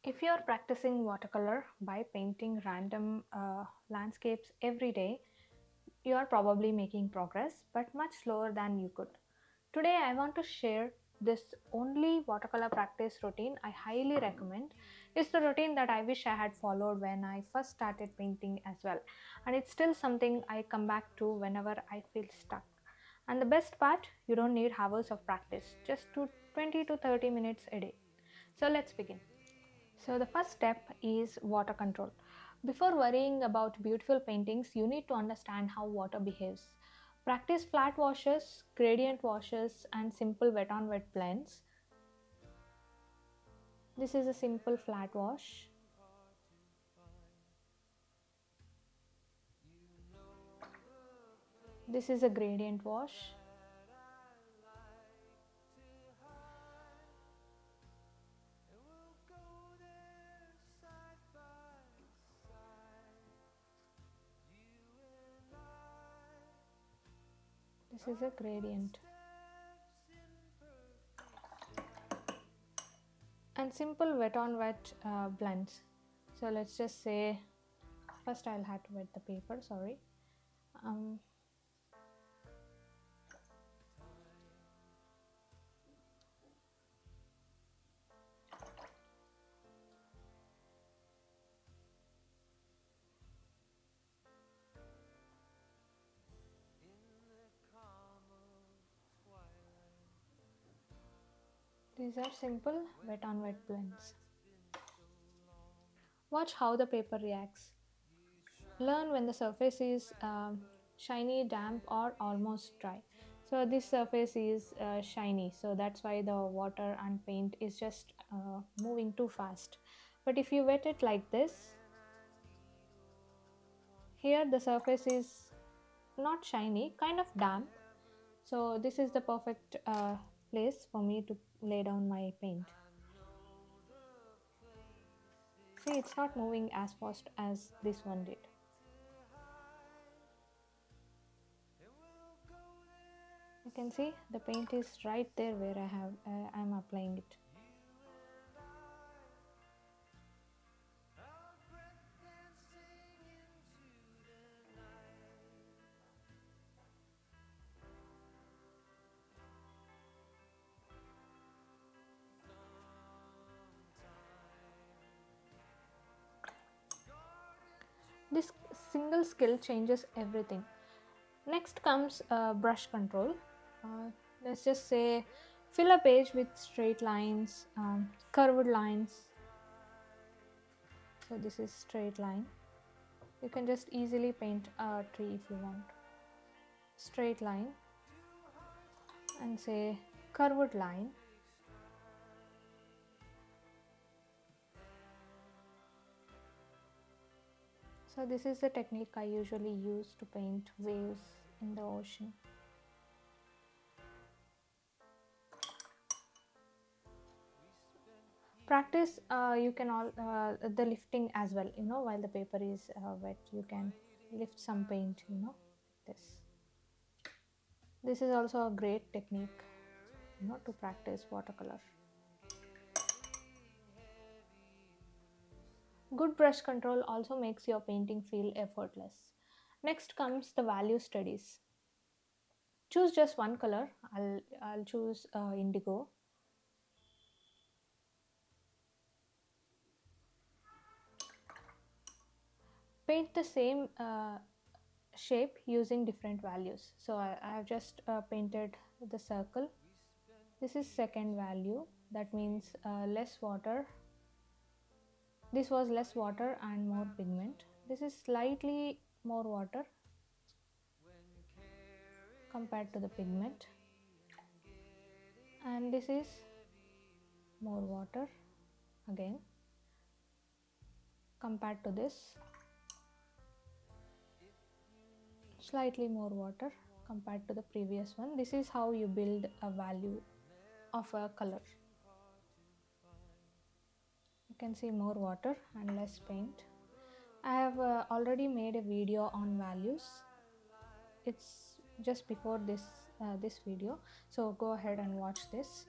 If you are practicing watercolor by painting random landscapes every day, you are probably making progress, but much slower than you could. Today, I want to share this only watercolor practice routine I highly recommend. It's the routine that I wish I had followed when I first started painting as well, and it's still something I come back to whenever I feel stuck. And the best part, you don't need hours of practice, just 20 to 30 minutes a day. So let's begin. So the first step is water control. Before worrying about beautiful paintings, you need to understand how water behaves. Practice flat washes, gradient washes, and simple wet on wet blends. This is a simple flat wash. This is a gradient wash. This is a gradient. And simple wet on wet blends. So let's just say, first I'll have to wet the paper, sorry. Um, these are simple wet on wet blends. Watch how the paper reacts. Learn when the surface is shiny, damp, or almost dry. So this surface is shiny, so that's why the water and paint is just moving too fast. But if you wet it like this, here the surface is not shiny, kind of damp. So this is the perfect place for me to lay down my paint. See, it's not moving as fast as this one did. You can see the paint is right there where I'm applying it. This single skill changes everything. Next comes brush control. Let's just say fill a page with straight lines, curved lines. So this is straight line. You can just easily paint a tree if you want. Straight line and say curved line. So this is the technique I usually use to paint waves in the ocean. Practice you can all the lifting as well, while the paper is wet, you can lift some paint, this is also a great technique, to practice watercolor. Good brush control also makes your painting feel effortless. Next comes the value studies. Choose just one color. I'll choose indigo. Paint the same shape using different values. So I have just painted the circle. This is second value, that means less water. This was less water and more pigment. This is slightly more water compared to the pigment, and this is more water again compared to this, slightly more water compared to the previous one. This is how you build a value of a color. You can see more water and less paint. I have already made a video on values. It's just before this video, so go ahead and watch this.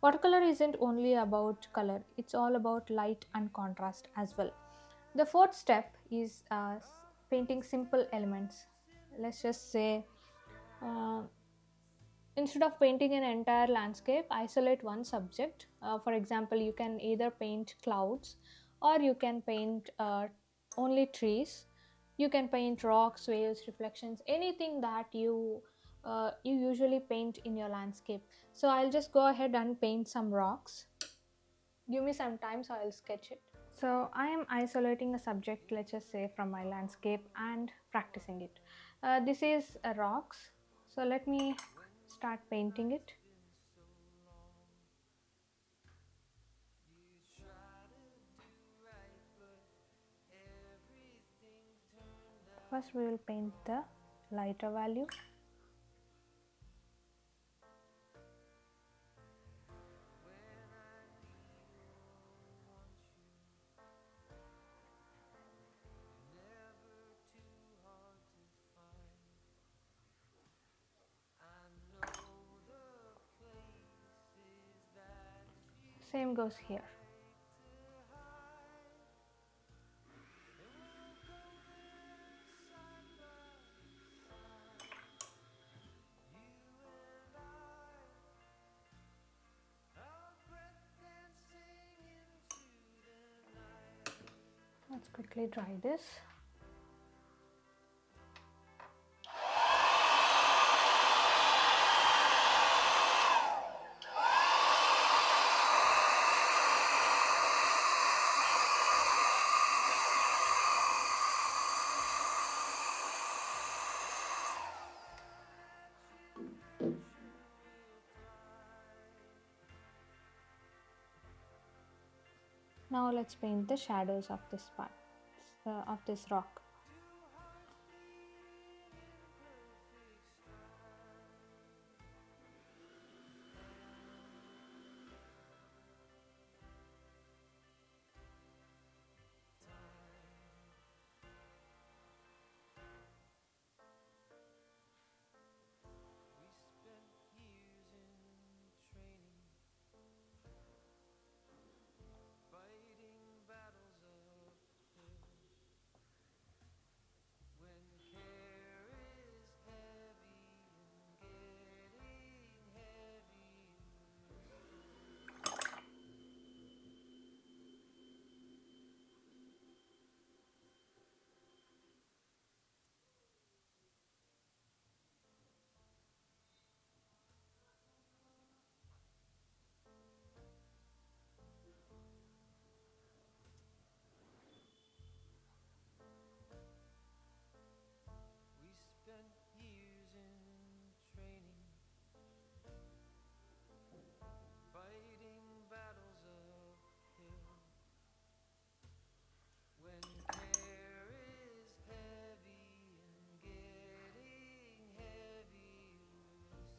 Watercolor isn't only about color, it's all about light and contrast as well. The fourth step is painting simple elements. Let's just say, uh, instead of painting an entire landscape, isolate one subject. For example, you can either paint clouds or you can paint only trees. You can paint rocks, waves, reflections, anything that you usually paint in your landscape. So I'll just go ahead and paint some rocks. Give me some time, so I'll sketch it. So I am isolating a subject, let's just say from my landscape, and practicing it. This is rocks. So let me start painting it. First we will paint the lighter value. Same goes here. Let's quickly dry this. Now let's paint the shadows of this part, of this rock.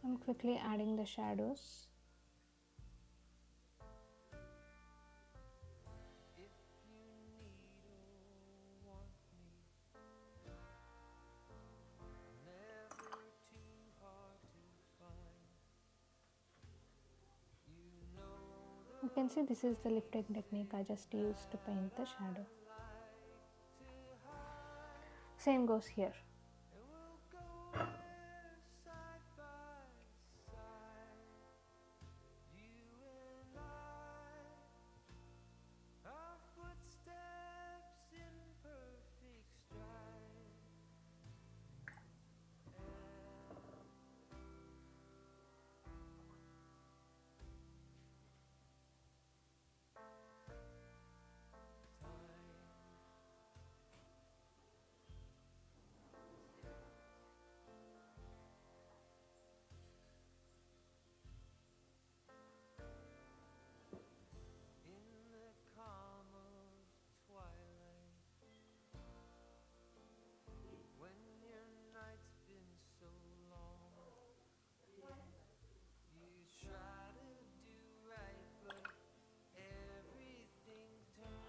I'm quickly adding the shadows. You can see this is the lifting technique I just used to paint the shadow. Same goes here.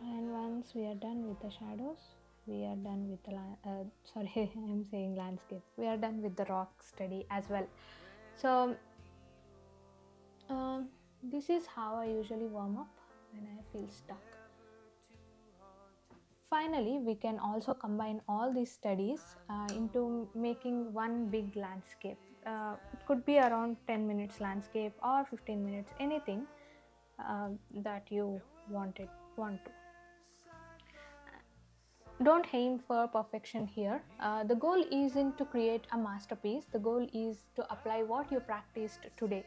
And once we are done with the shadows, we are done with the sorry, I'm saying landscape. We are done with the rock study as well. So This is how I usually warm up when I feel stuck. Finally, we can also combine all these studies into making one big landscape. It could be around 10 minutes landscape or 15 minutes, anything that you want to. Don't aim for perfection here. The goal isn't to create a masterpiece. The goal is to apply what you practiced today.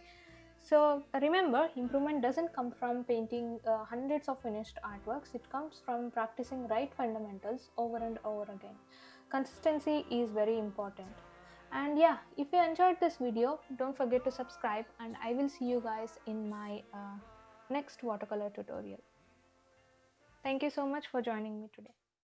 So remember, improvement doesn't come from painting hundreds of finished artworks. It comes from practicing right fundamentals over and over again. Consistency is very important. And yeah, if you enjoyed this video, don't forget to subscribe, and I will see you guys in my next watercolor tutorial. Thank you so much for joining me today.